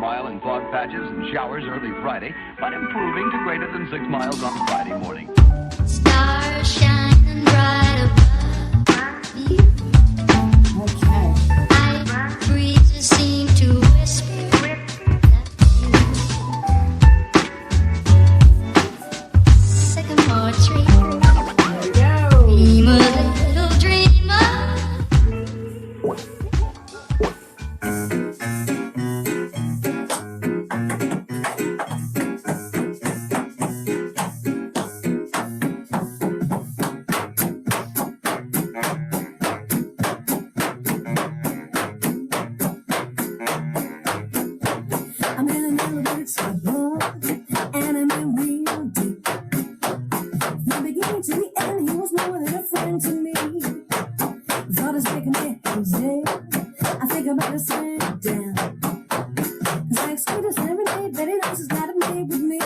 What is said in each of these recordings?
mile in fog patches and showers early Friday, but improving to greater than 6 miles on Friday morning. Stars shining bright above you. Okay. Night breezes seem to whisper sycamore tree. There we go. Dream a little dreamer. I'm in a little bit of trouble, and I'm in real deep. From the beginning to the end, he was more than a friend to me. Thought it's making me hazy. I think I better sit down. 'Cause I experience every day, but he knows he's got it made with me.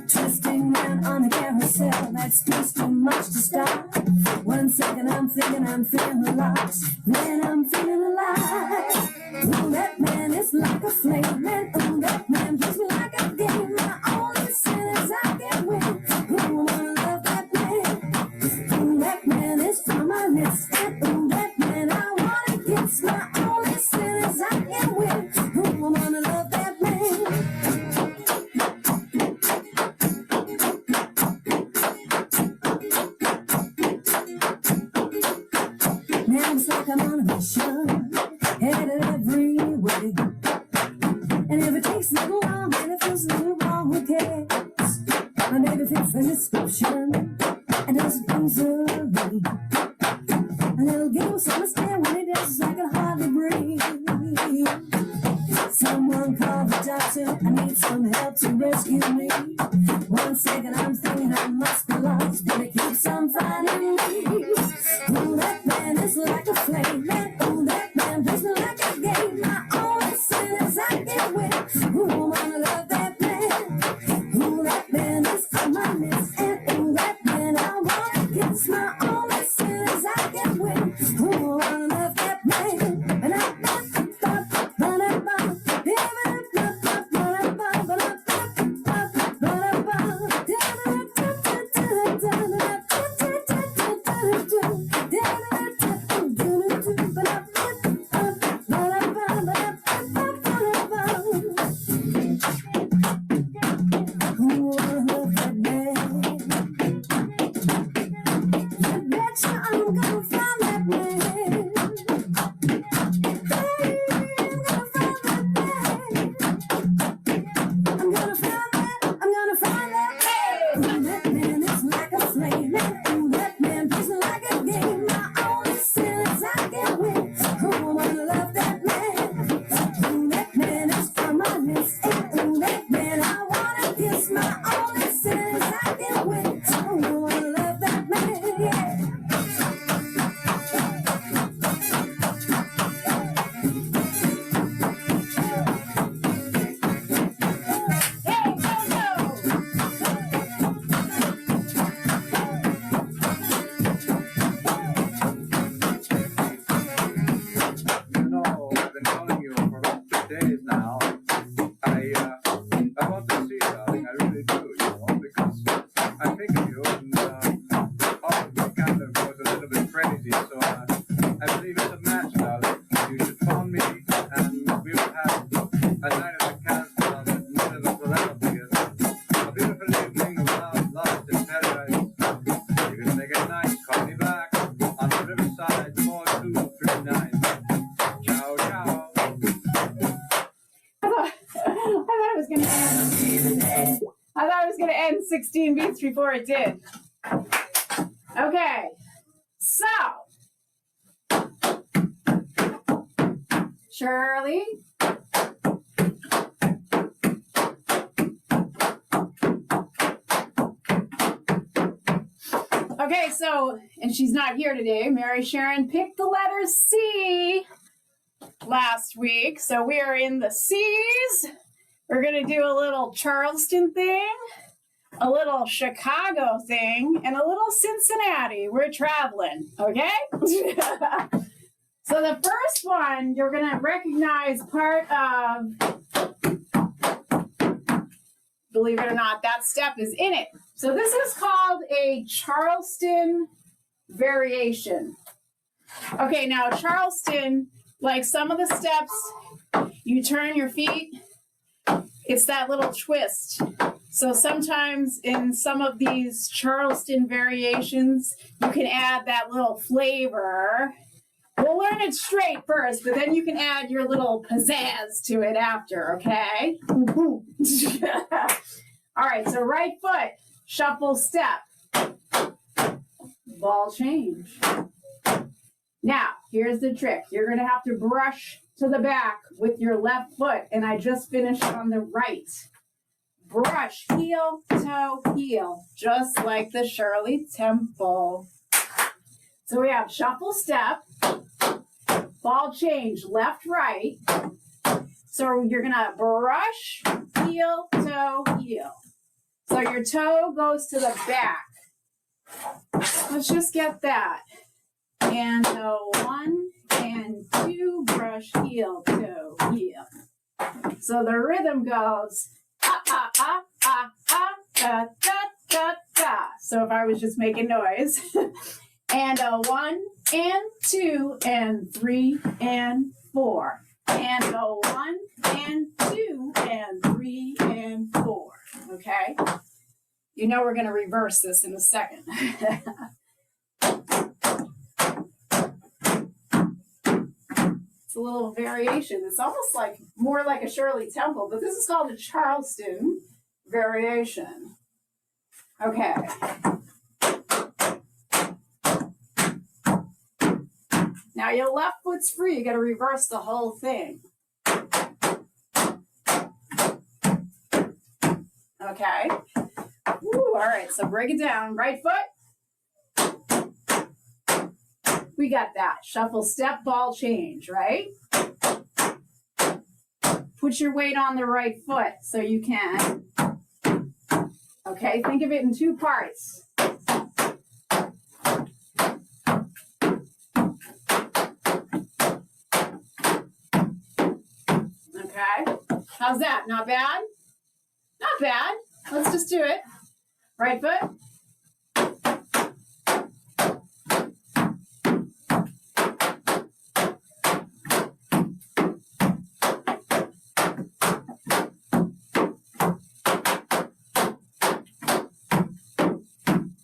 Twisting round on the carousel, that's just too much to stop. 1 second I'm thinking I'm feeling lost, then I'm feeling alive. Oh, that man is like a flame, and oh, that man plays me like a game. My only sin is I can't win. Oh, I wanna love that man. Oh, that man is on my list, and oh, that man I wanna kiss. My only sin is I can't win. Oh, I wanna love that man. Now it's like I'm on a mission, headed every way. And if it takes a little while, and it feels a little wrong, who cares? My baby fits the description, and doesn't easily. A little giggle, so much stare when he does, I can hardly breathe. Someone call the doctor, I need some help to rescue me. 1 second I'm thinking I must be lost, but it keeps on finding me. Oh, that man is like a flame, and oh, that man plays me like a game. My only sin is I can't win. Oh, I wanna love that man. Oh, that man is on my list, and oh, that man I wanna kiss. My only sin is I can't win. Oh, I wanna love that man. And I thought it was going to end 16 beats before it did. Okay, so Shirley. Okay, so, and she's not here today. Mary Sharon picked the letter C last week. So we are in the C's. We're going to do a little Charleston thing, a little Chicago thing, and a little Cincinnati. We're traveling, okay? So the first one, you're going to recognize part of, believe it or not, that step is in it. So this is called a Charleston Variation. Okay, now Charleston, like some of the steps, you turn your feet, it's that little twist. So sometimes in some of these Charleston variations, you can add that little flavor. We'll learn it straight first, but then you can add your little pizzazz to it after, okay? All right, so right foot, shuffle step, ball change. Now, here's the trick. You're going to have to brush to the back with your left foot, and I just finished on the right. Brush, heel, toe, heel, just like the Shirley Temple. So we have shuffle step, ball change, left, right. So you're going to brush, heel, toe, heel. So your toe goes to the back. Let's just get that. And 1 and 2, brush, heel, toe, heel. So the rhythm goes, ah, ah, ah, ah, ah, da, da, da, da. So if I was just making noise. And 1 and 2 and 3 and 4. And 1 and 2 and 3 and 4. Okay? You know we're going to reverse this in a second. It's a little variation. It's almost like more like a Shirley Temple, but this is called a Charleston Variation. Okay. Now your left foot's free. You got to reverse the whole thing. Okay. Ooh, all right, so break it down. Right foot. We got that. Shuffle step, ball change, right? Put your weight on the right foot so you can. Okay, think of it in 2 parts. Okay, how's that? Not bad? Not bad. Let's just do it. Right foot.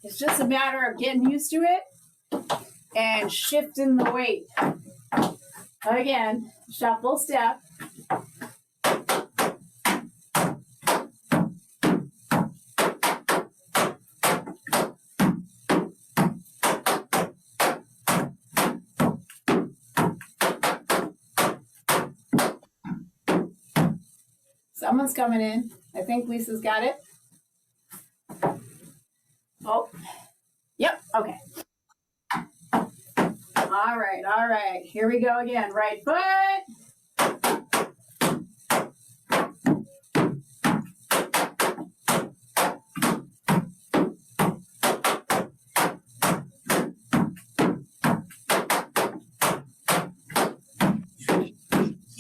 It's just a matter of getting used to it and shifting the weight. Again, shuffle step. Someone's coming in. I think Lisa's got it. Oh, yep, okay. All right. Here we go again. Right foot.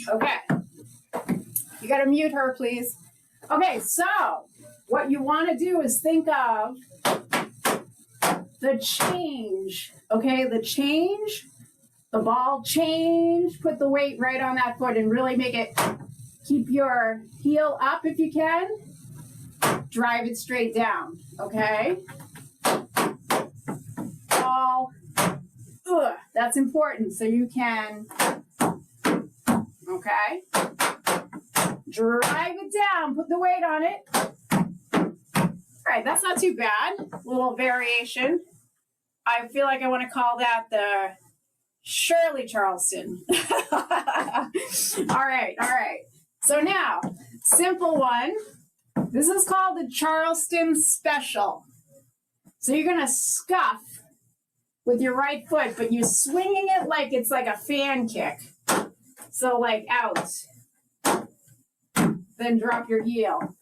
Okay. You got to mute her, please. Okay, so what you want to do is think of the change, okay? The change, the ball change, put the weight right on that foot and really make it, keep your heel up if you can. Drive it straight down, okay? Ball, that's important so you can, okay? Drive it down, put the weight on it. All right, that's not too bad. Little variation. I feel like I want to call that the Shirley Charleston. All right. So now, simple one. This is called the Charleston Special. So you're going to scuff with your right foot, but you're swinging it like it's like a fan kick. So like out. Then drop your heel.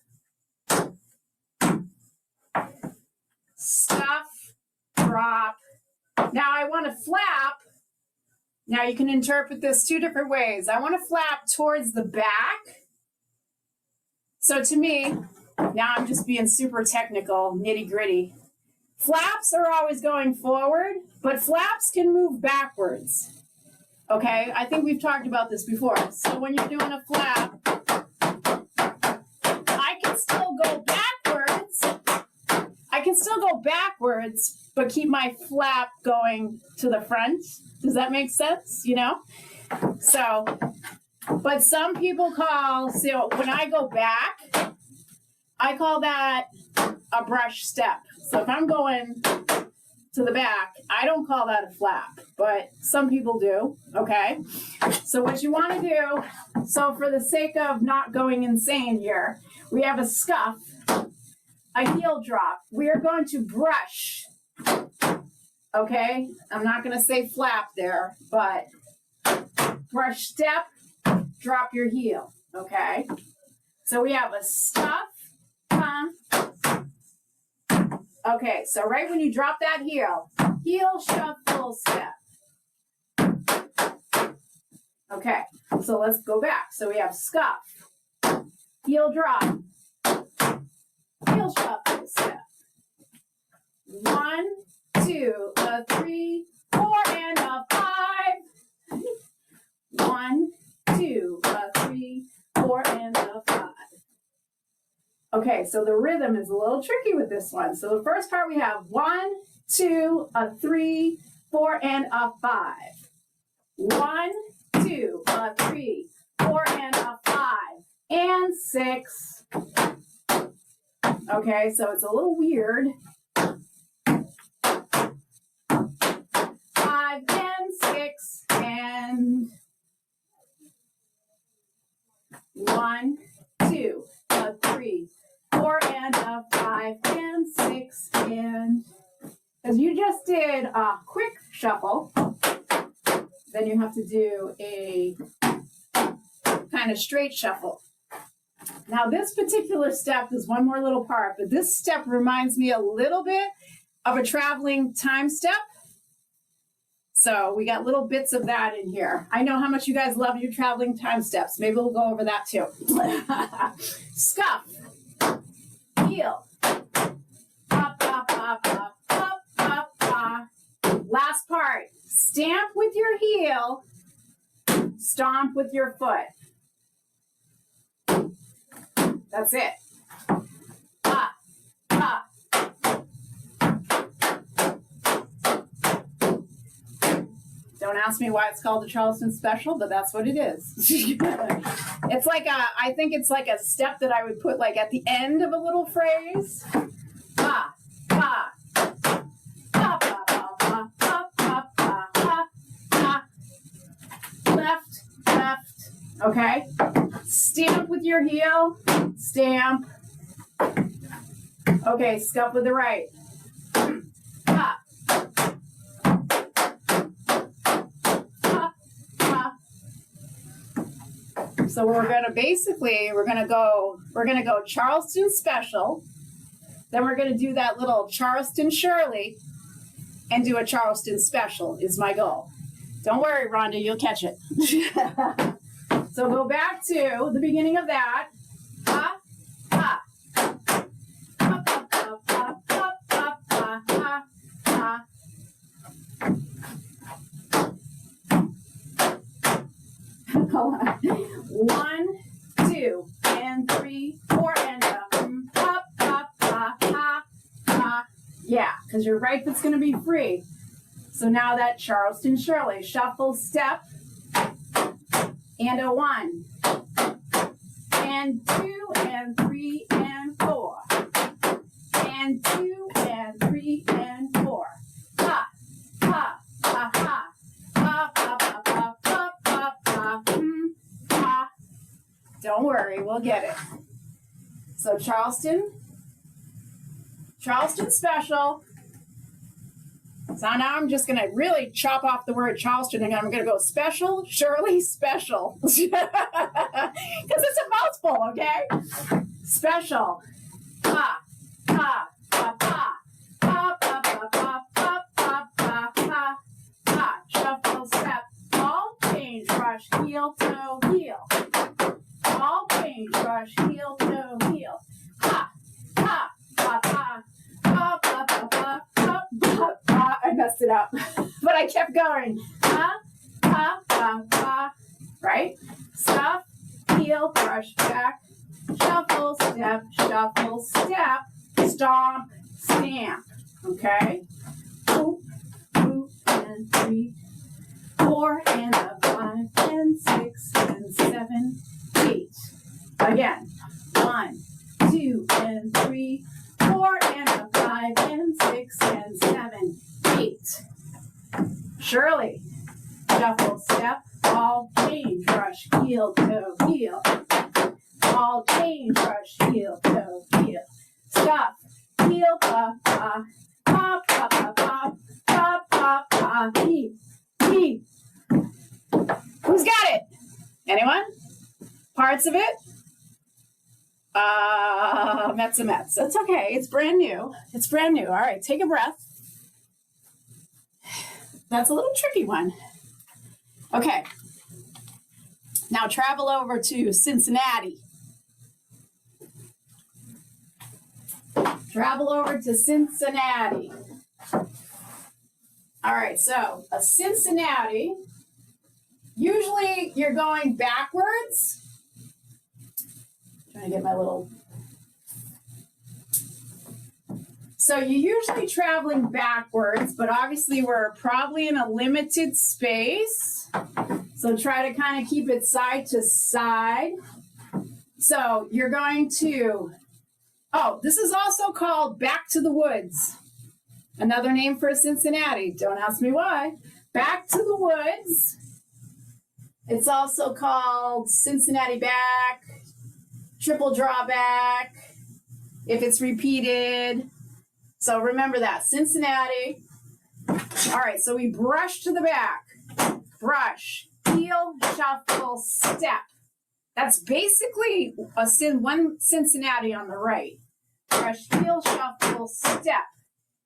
Scuff, drop. Now I want to flap Now you can interpret this two different ways. I want to flap towards the back. So to me, now I'm just being super technical, nitty gritty. Flaps are always going forward, but flaps can move backwards. Okay, I think we've talked about this before. So when you're doing a flap, I can still go backwards, but keep my flap going to the front. Does that make sense? You know? So, but some people so when I go back, I call that a brush step. So if I'm going to the back, I don't call that a flap, but some people do, okay? So what you want to do, so for the sake of not going insane here, we have a scuff, a heel drop. We are going to brush, okay? I'm not going to say flap there, but brush step, drop your heel, okay? So we have a scuff, okay, so right when you drop that heel shuffle step. Okay, so let's go back. So we have scuff, heel drop, heel shuffle step. 1, 2, a 3, 4, and a 5. 1, 2, a 3, 4, and a 5. Okay, so the rhythm is a little tricky with this one. So the first part we have 1, 2, a 3, 4, and a 5. 1, 2, a 3, 4, and a 5, and 6. Okay, so it's a little weird. 5 and 6 and 1, 2, a 3, 4, and a 5, and 6, and because you just did a quick shuffle, then you have to do a kind of straight shuffle. Now this particular step is one more little part, but this step reminds me a little bit of a traveling time step. So we got little bits of that in here. I know how much you guys love your traveling time steps. Maybe we'll go over that too. Scuff. Heel. Pop, pop, pop, pop, pop, pop, pop. Last part. Stamp with your heel. Stomp with your foot. That's it. Pop, pop. Don't ask me why it's called the Charleston Special, but that's what it is. It's like I think it's like a step that I would put like at the end of a little phrase. Pa, pa, pa, pa, pa, pa, pa, pa, pa, pa, pa. Left, left. Okay. Stamp with your heel. Stamp. Okay, scuff with the right. Pa. So we're gonna go Charleston Special, then we're gonna do that little Charleston Shirley, and do a Charleston Special is my goal. Don't worry, Rhonda, you'll catch it. So go back to the beginning of that. Ha, ha. Ha, ha, ha, ha, ha, ha, ha, ha, ha. Hold on. 1, 2, and 3, 4, and a pop, pop, pop, pop, pop. Yeah, because your right foot's going to be free. So now that Charleston Shirley shuffle step and a 1 and 2 and 3 and 4 and 2 and 3 and 4. Ha, ha, ha, ha. Ha, ha, ha, ha, ha, ha, ha, ha. Don't worry, we'll get it. So Charleston Special. So now I'm just going to really chop off the word Charleston and I'm going to go special, Shirley, special. Because it's a mouthful, okay? Special. Pa, pa, pa, pa. Pa, pa, pa, pa, pa, pa, pa, pa, pa. Shuffle step. brush, heel, toe, heel. All change, brush, heel, toe, heel. Ha, ha, pa, pa, pa, pa, pa, pa, pa, pa, pa. I messed it up, but I kept going. Ha, pa, pa, pa. Right? Stop, heel, brush, back. Shuffle, step, stomp, stamp. Okay? 2, 2, and 3, 4, and a 5, and 6, and 7, 8. Again. 1, 2, and 3, 4, and a 5, and 6, and 7, 8. Shirley. Shuffle, step, all change, brush, heel, toe, heel. All change, brush, heel, toe, heel. Stop, heel, pa, pa, pa, pa, pa, pa, pa, pa, pa, he. Who's got it? Anyone? Parts of it? Mets and Mets. That's okay. It's brand new. It's brand new. All right, take a breath. That's a little tricky one. Okay. Now travel over to Cincinnati. Travel over to Cincinnati. All right, so a Cincinnati, usually you're going backwards. Trying to get my little. So you're usually traveling backwards, but obviously we're probably in a limited space. So try to kind of keep it side to side. So you're going to, oh, this is also called Back to the Woods. Another name for Cincinnati. Don't ask me why. Back to the Woods. It's also called Cincinnati Back, Triple Drawback, if it's repeated. So remember that, Cincinnati. All right, so we brush to the back. Brush, heel, shuffle, step. That's basically one Cincinnati on the right. Brush, heel, shuffle, step.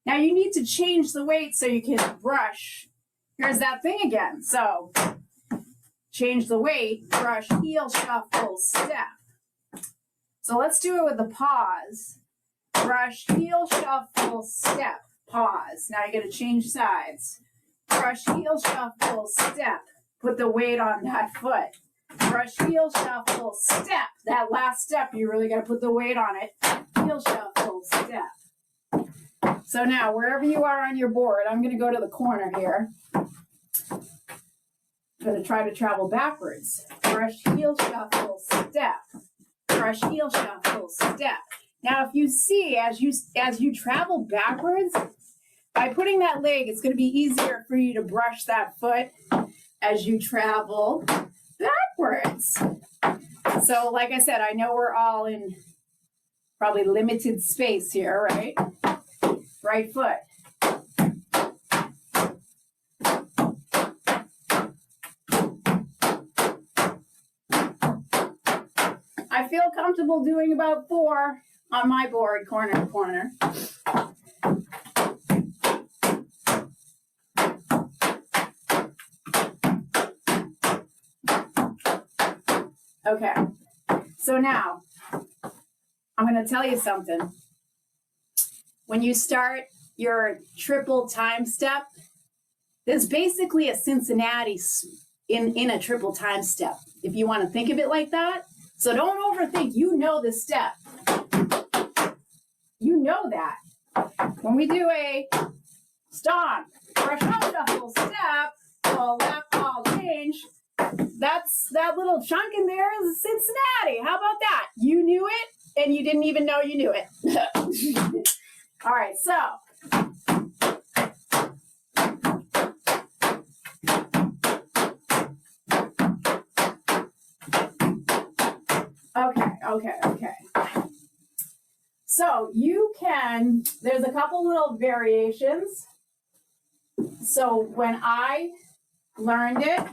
Now you need to change the weight so you can brush. Here's that thing again. So change the weight, brush, heel, shuffle, step. So let's do it with the pause. Brush, heel, shuffle, step, pause. Now you got to change sides. Brush, heel, shuffle, step. Put the weight on that foot. Brush, heel, shuffle, step. That last step, you really got to put the weight on it. Heel, shuffle, step. So now, wherever you are on your board, I'm going to go to the corner here. I'm going to try to travel backwards. Brush, heel, shuffle, step. Brush, heel, shuffle, step. Now, if you see, as you travel backwards, by putting that leg, it's going to be easier for you to brush that foot as you travel backwards. So, like I said, I know we're all in probably limited space here, right? Right foot. I feel comfortable doing about 4 on my board, corner to corner. Okay, so now I'm going to tell you something. When you start your triple time step, there's basically a Cincinnati in a triple time step, if you want to think of it like that. So don't overthink. You know the step. You know that. When we do a stomp, brush up, shuffle, step, all lap, all change, that's that little chunk in there is Cincinnati. How about that? You knew it, and you didn't even know you knew it. All right, so. Okay. So you can, there's a couple little variations. So when I learned it,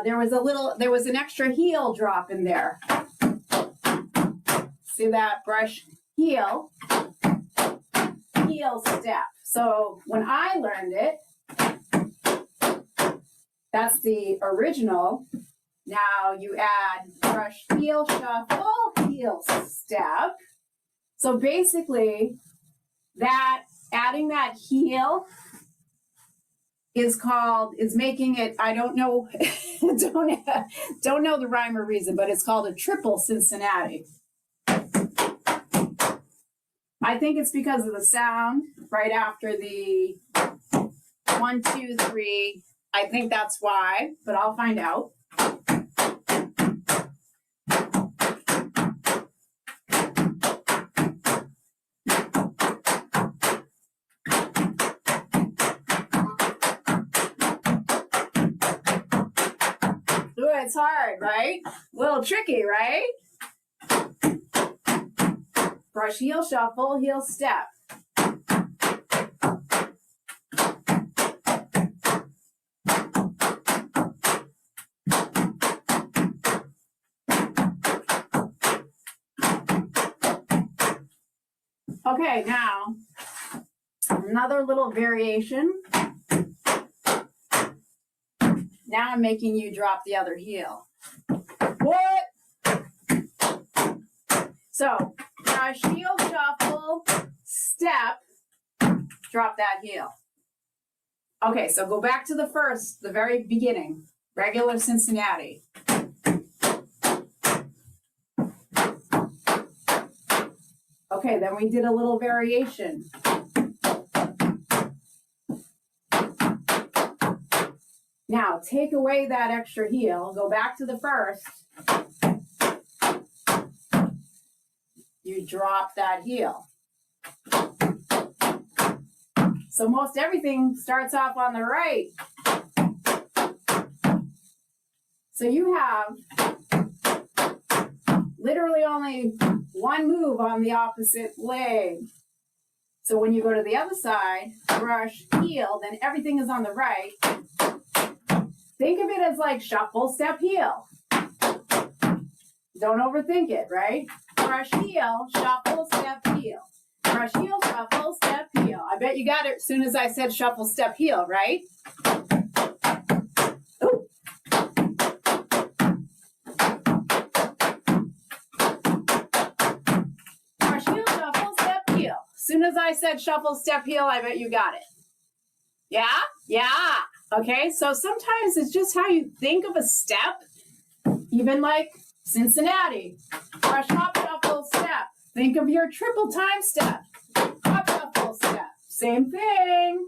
there was an extra heel drop in there. See that? Brush, heel step. So when I learned it, That's the original. Now you add brush, heel, shuffle, heel, step. So basically, that adding that heel is making it, I don't know, don't know the rhyme or reason, but it's called a triple Cincinnati. I think it's because of the sound right after the 1, 2, 3. I think that's why, but I'll find out. Ooh, it's hard, right? A little tricky, right? Brush, heel, shuffle, heel, step. Okay, now another little variation. Now I'm making you drop the other heel. What? So, brush, heel, shuffle, step, drop that heel. Okay, so go back to the very beginning, regular Cincinnati. Okay, then we did a little variation. Now, take away that extra heel, go back to the first. You drop that heel. So most everything starts off on the right. So you have literally only one move on the opposite leg. So when you go to the other side, brush, heel, then everything is on the right. Think of it as like shuffle, step, heel. Don't overthink it, right? Brush, heel, shuffle, step, heel. Brush, heel, shuffle, step, heel. I bet you got it as soon as I said shuffle, step, heel, right? Ooh. Brush, heel, shuffle, step, heel. As soon as I said shuffle, step, heel, I bet you got it. Yeah? Yeah. Okay, so sometimes it's just how you think of a step, even like Cincinnati. Brush, hop, shuffle, step. Think of your triple time step. Hop, shuffle, step. Same thing.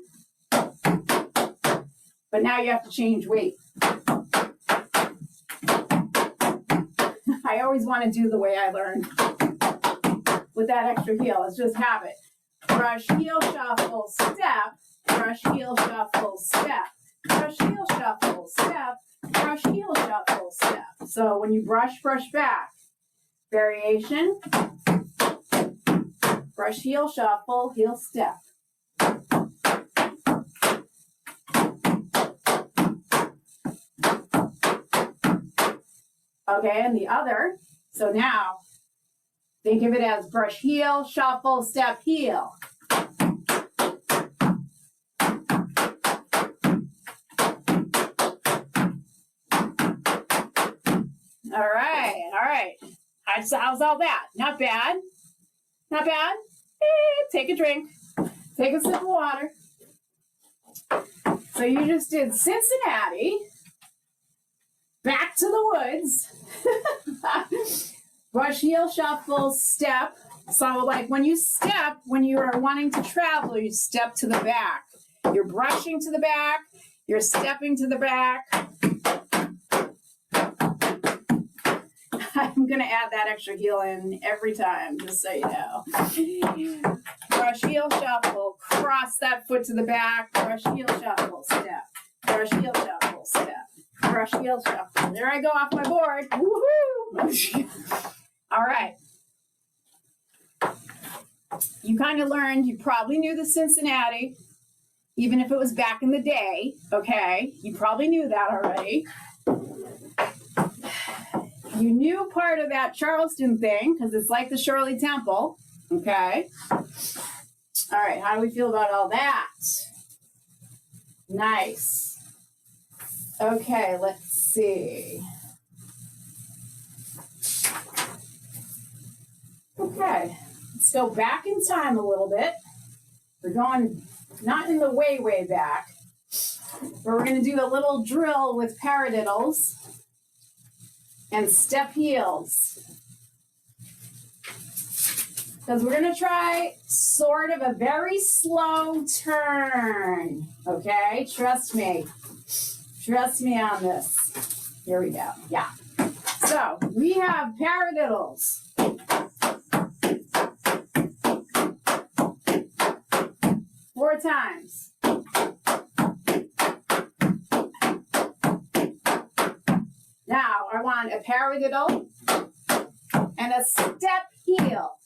But now you have to change weight. I always want to do the way I learned with that extra heel. It's just habit. Brush, heel, shuffle, step. Brush, heel, shuffle, step. Brush, heel, shuffle, step. Brush, heel, shuffle, step. So when you brush, brush back. Variation. Brush, heel, shuffle, heel, step. Okay, and the other. So now, think of it as brush, heel, shuffle, step, heel. All right. How's all that? Not bad. Not bad. Take a drink. Take a sip of water. So you just did Cincinnati. Back to the woods. Brush, heel, shuffle, step. So like when you step, when you are wanting to travel, you step to the back. You're brushing to the back. You're stepping to the back. I'm going to add that extra heel in every time, just so you know. Brush, heel, shuffle, cross that foot to the back. Brush, heel, shuffle, step. Brush, heel, shuffle, step. Brush, heel, shuffle. There I go off my board. Woohoo! All right. You kind of learned, you probably knew the Cincinnati, even if it was back in the day, okay? You probably knew that already. You knew part of that Charleston thing, because it's like the Shirley Temple, okay? All right, how do we feel about all that? Nice. Okay, let's see. Okay, let's go back in time a little bit. We're going not in the way back, but we're going to do a little drill with paradiddles and step heels. Because we're going to try sort of a very slow turn, okay? Trust me. Trust me on this. Here we go. Yeah. So we have paradiddles. 4 times. Now I want a paradiddle and a step heel.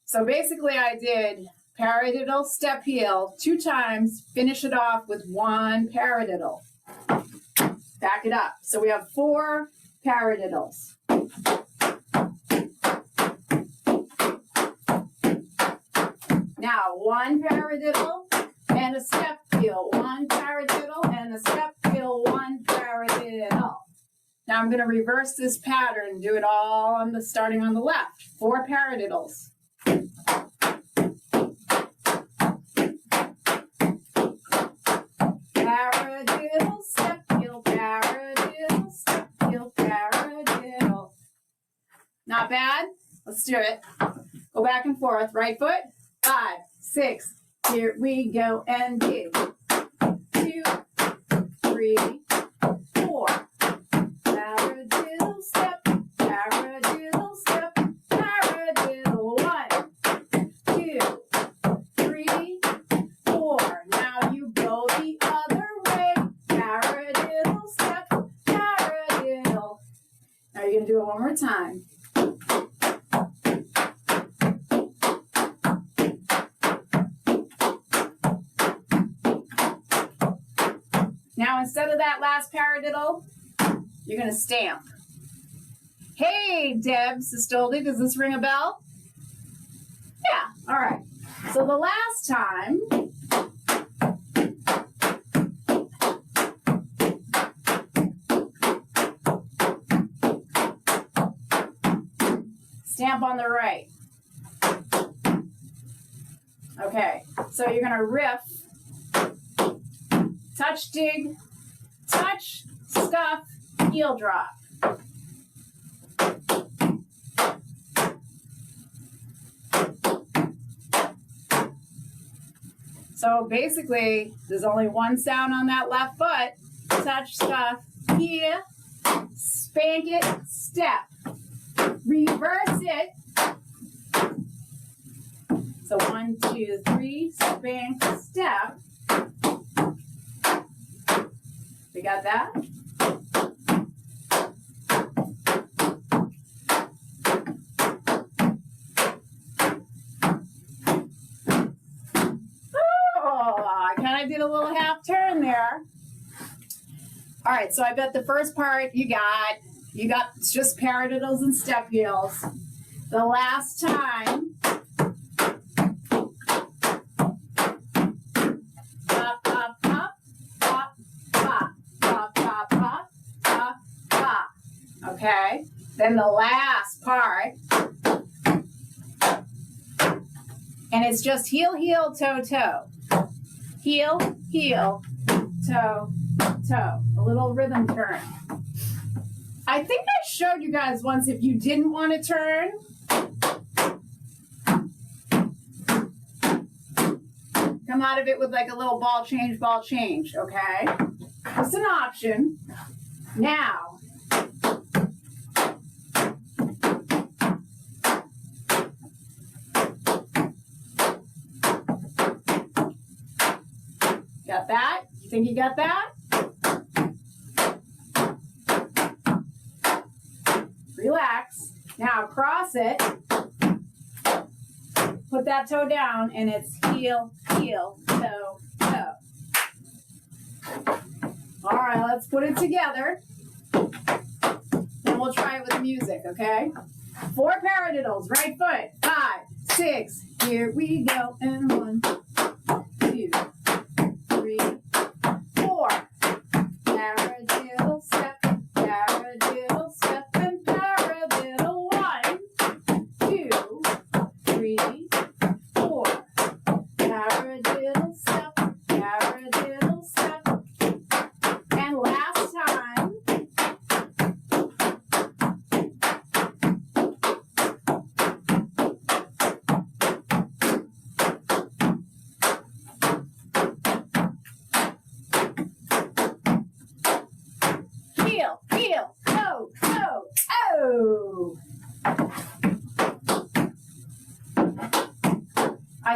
So basically I did paradiddle, step heel 2 times, finish it off with 1 paradiddle. Back it up. So we have 4 paradiddles. Now 1 paradiddle and a step heel, 1 paradiddle and a step heel, 1 paradiddle. Now I'm going to reverse this pattern, do it all on starting on the left. 4 paradiddles. Paradiddle, step heel, paradiddle, step heel, paradiddle. Not bad? Let's do it. Go back and forth. Right foot. 5, 6. Here we go and dig. 2, 3, 4. Paradiddle, step, paradiddle, step, paradiddle. 1, 2, 3, 4. Now you go the other way. Paradiddle, step, paradiddle. Now you're going to do it one more time. Now, instead of that last paradiddle, you're going to stamp. Hey, Deb Sistoldi, does this ring a bell? Yeah, all right. So the last time, stamp on the right. Okay, so you're going to riff. Touch, dig, touch, scuff, heel drop. So basically, there's only 1 sound on that left foot. Touch, scuff, heel, spank it, step. Reverse it. So 1, 2, 3, spank, step. We got that? Oh, I kind of did a little half turn there. All right, so I bet the first part you got just paradiddles and step heels. The last time, okay, then the last part, and it's just heel, heel, toe, toe. Heel, heel, toe, toe. A little rhythm turn. I think I showed you guys once if you didn't want to turn. Come out of it with like a little ball change, okay? It's an option. Now, got that? You think you got that? Relax. Now cross it. Put that toe down and it's heel, heel, toe, toe. All right, let's put it together. And we'll try it with music, okay? 4 paradiddles, right foot. 5, 6. Here we go. And 1, 2,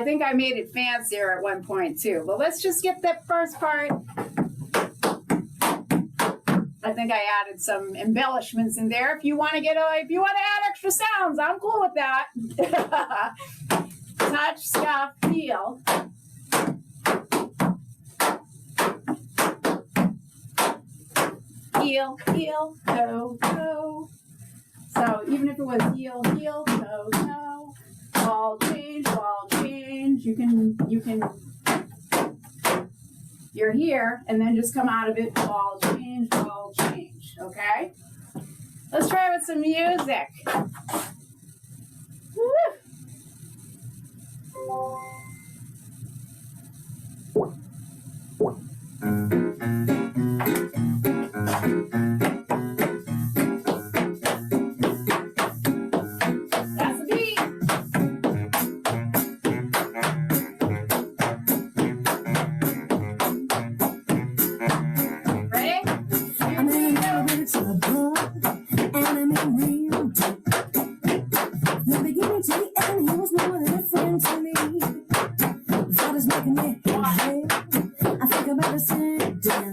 think I made it fancier at one point too. But let's just get that first part. I think I added some embellishments in there. If you want to if you want to add extra sounds, I'm cool with that. Touch, scuff, feel. Heel, heel, toe, toe. So even if it was heel, heel, toe, toe, ball change, you can, you're here, and then just come out of it, ball change, okay? Let's try with some music. Woo. That's the beat. Ready? I'm in a little bit of trouble, and I'm in real deep. The beginning to the end, he was more than a friend to me. Thought it's making me happy. I think I'm about to sit down.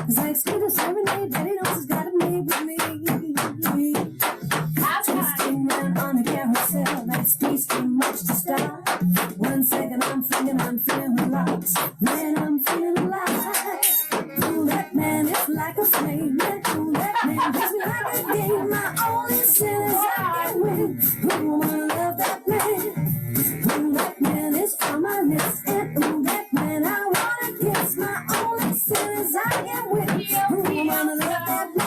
Cause I expect a serenade, but he knows he's got it made with me. Twisting round on the carousel, that speaks too much to stop. 1 second I'm thinking I'm feeling lost, then I'm feeling alive. Ooh, that man is like a flame. Ooh, that man gives me like a game. My only sin is I can't win. Ooh, I love that man. Ooh, that man is on my list. And ooh, that man I wanna kiss. My only sin is I can't win. Ooh, I love that man.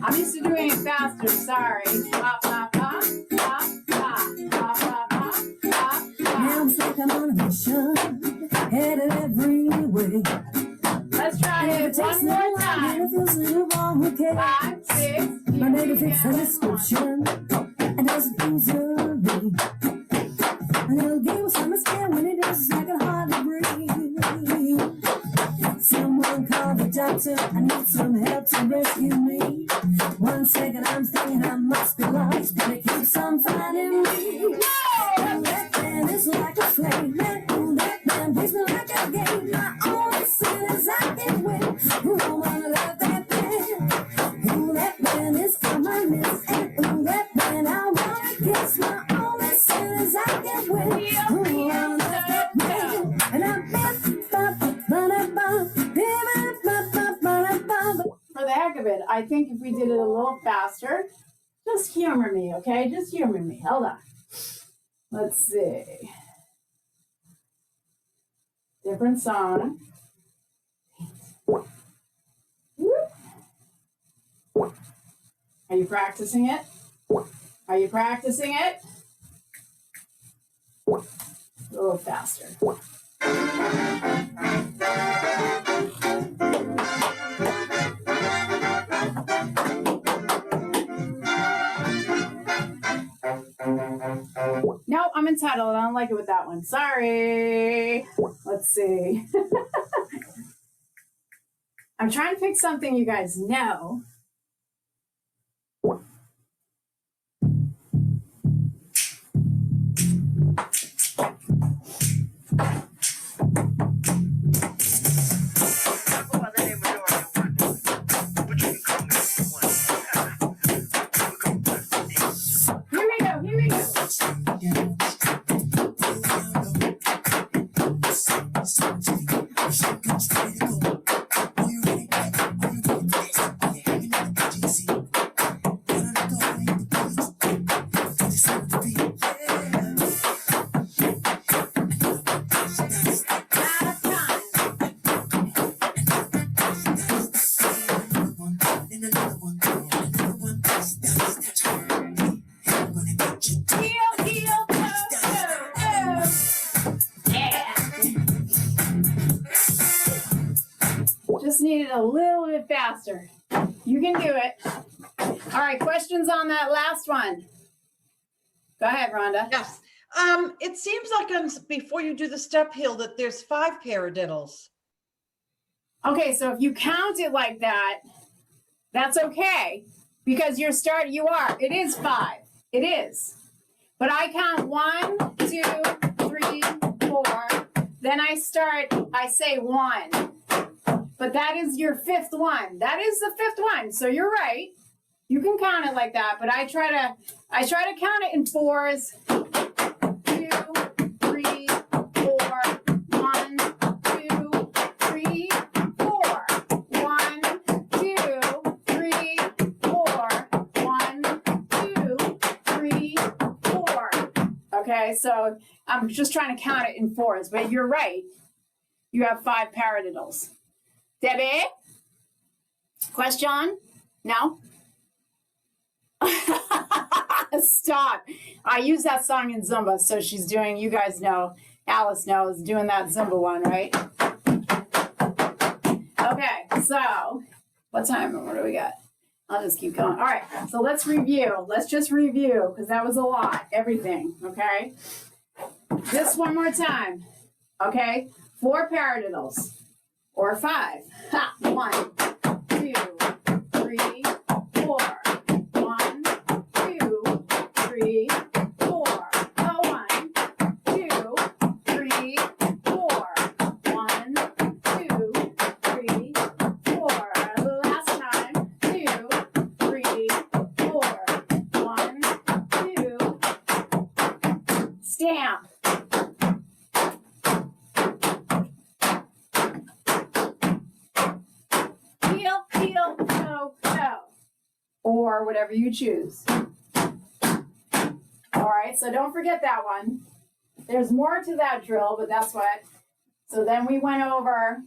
I'm used to doing it faster, sorry. Pop, pop, pop, pop, pop, pop, pop, pop, pop, Now it's like I'm on a mission, headed every way. Let's try it one more time. It feels a little wrong, okay? 5, 6, My baby fits the description and does it easily. A little game of summer scared when it does, it's like I hardly breathe. Someone call the doctor, I need some help to rescue me. 1 second I'm thinking I must be lost, but it keeps on finding me. Ooh, that man is like a flame, ooh, that man plays me like a game. My only sin is I can't win. Ooh, I wanna love that man. Ooh, that man is on my list, and ooh, that man I wanna kiss. My only sin is I can't win. Ooh, I wanna love that man, and I'm For the heck of it, I think if we did it a little faster, just humor me, okay? Just humor me. Hold on. Let's see. Different song. Are you practicing it? Are you practicing it? A little faster. No, I'm entitled. I don't like it with that one. Sorry. Let's see. I'm trying to pick something you guys know. Here we go. Here we go. Just need it a little bit faster. You can do it. All right, questions on that last one? Go ahead, Rhonda. Yes. It seems like before you do the step heel that there's 5 paradiddles. Okay, so if you count it like that, that's okay because it is 5. It is. But I count 1, 2, 3, 4. Then I say 1. But that is your 5th one. That is the 5th one. So you're right. You can count it like that, but I try to count it in 4s. 2, 3, 4. 1, 2, 3, 4. 1, 2, 3, 4. 1, 2, 3, 4. Okay, so I'm just trying to count it in 4s, but you're right. You have 5 paradiddles. Debbie? Question? No? Stop. I use that song in Zumba, so she's doing, you guys know, Alice knows, doing that Zumba one, right? Okay, so what time? What do we got? I'll just keep going. All right, so let's review. Let's just review, because that was a lot, everything, okay? Just one more time, okay? 4 paradiddles, or 5. Ha, 1, 2, 3, 4. 1, 2, 3, 4. Oh, 1, 2, 3, 4. 1, 2, 3, 4. The last time. 2, 3, 4. 1, 2. Stamp. Heel, toe, toe. Or whatever you choose. All right, so don't forget that one. There's more to that drill, but that's what. So then we went over,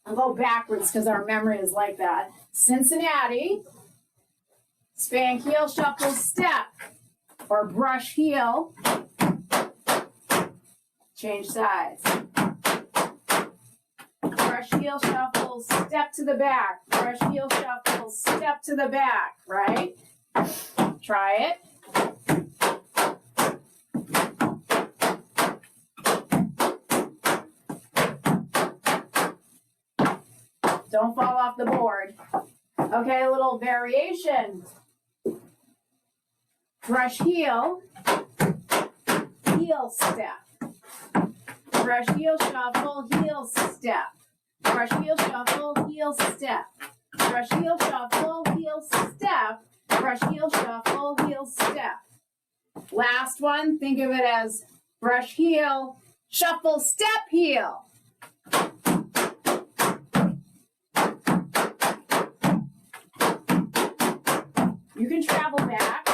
I'll go backwards because our memory is like that. Cincinnati, spank heel, shuffle, step, or brush heel, change sides. Brush heel, shuffle, step to the back. Brush heel, shuffle, step to the back, right? Try it. Don't fall off the board. Okay, a little variation. Brush heel, heel step. Brush heel, shuffle, heel step. Brush heel, shuffle, heel step. Brush heel, shuffle, heel step. Brush heel, shuffle, heel step. Last one, think of it as brush heel, shuffle, step, heel. You can travel back.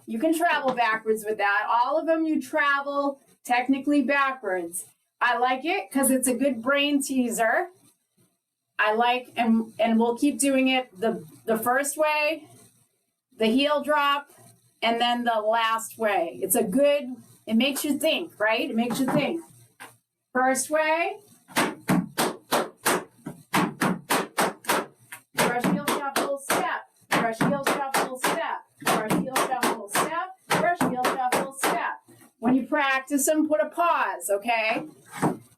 You can travel backwards with that. All of them you travel technically backwards. I like it because it's a good brain teaser. I like, and we'll keep doing it the first way, the heel drop, and then the last way. It's a good, it makes you think, right? It makes you think. First way. Brush, heel, shuffle, step. Brush, heel, shuffle, step. Brush, heel, shuffle, step. Brush, heel, shuffle, step. When you practice them, put a pause, okay?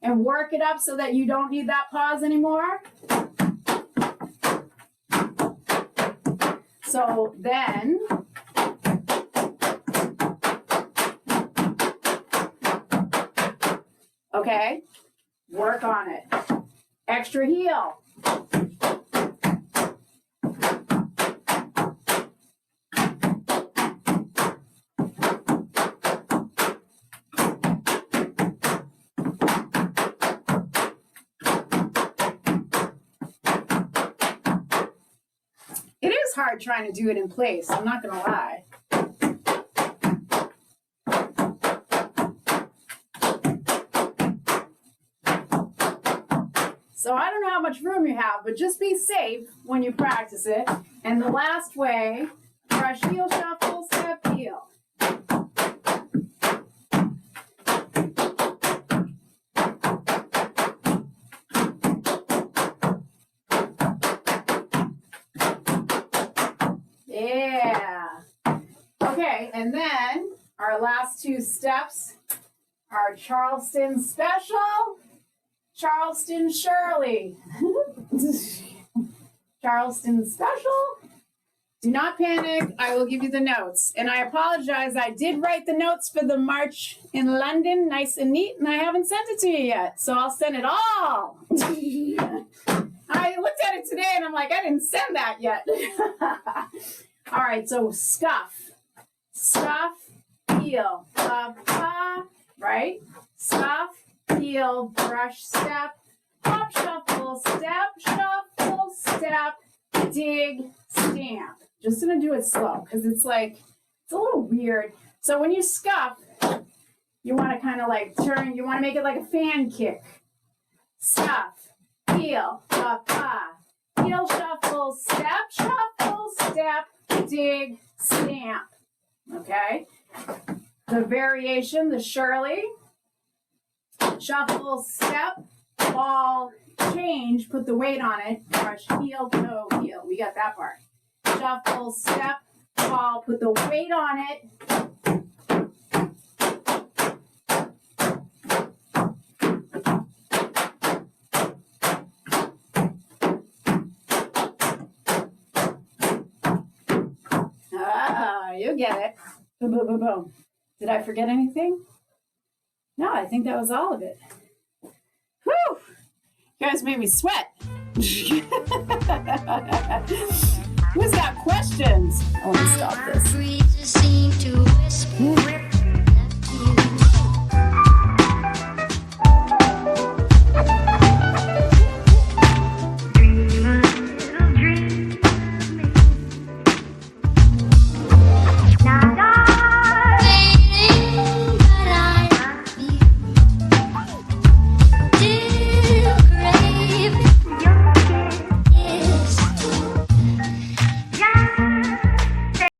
And work it up so that you don't need that pause anymore. So then, okay, work on it. Extra heel. It is hard trying to do it in place, I'm not gonna lie. So I don't know how much room you have, but just be safe when you practice it. And the last way, brush, heel, shuffle, step, heel. Yeah. Okay, and then our last 2 steps are Charleston Special, Charleston Shirley. Charleston Special, Do not panic. I will give you the notes. And I apologize. I did write the notes for the march in London, nice and neat, and I haven't sent it to you yet. So I'll send it all. I looked at it today and I'm like, I didn't send that yet. All right, so scuff, heel, right? Scuff, heel, brush, step, hop, shuffle, step, dig, stamp. Just gonna do it slow because it's a little weird. So when you scuff, you want to kind of like turn, you want to make it like a fan kick. Scuff, heel, heel, shuffle, step, dig, stamp. Okay? The variation, the Shirley. Shuffle, step, ball, change, put the weight on it, brush, heel, toe, heel. We got that part. Shuffle, step, ball, put the weight on it. You get it. Boom, boom, boom, boom. Did I forget anything? No, I think that was all of it. Whew! You guys made me sweat. Who's got questions? I want to stop this. Breezes seem to whisper.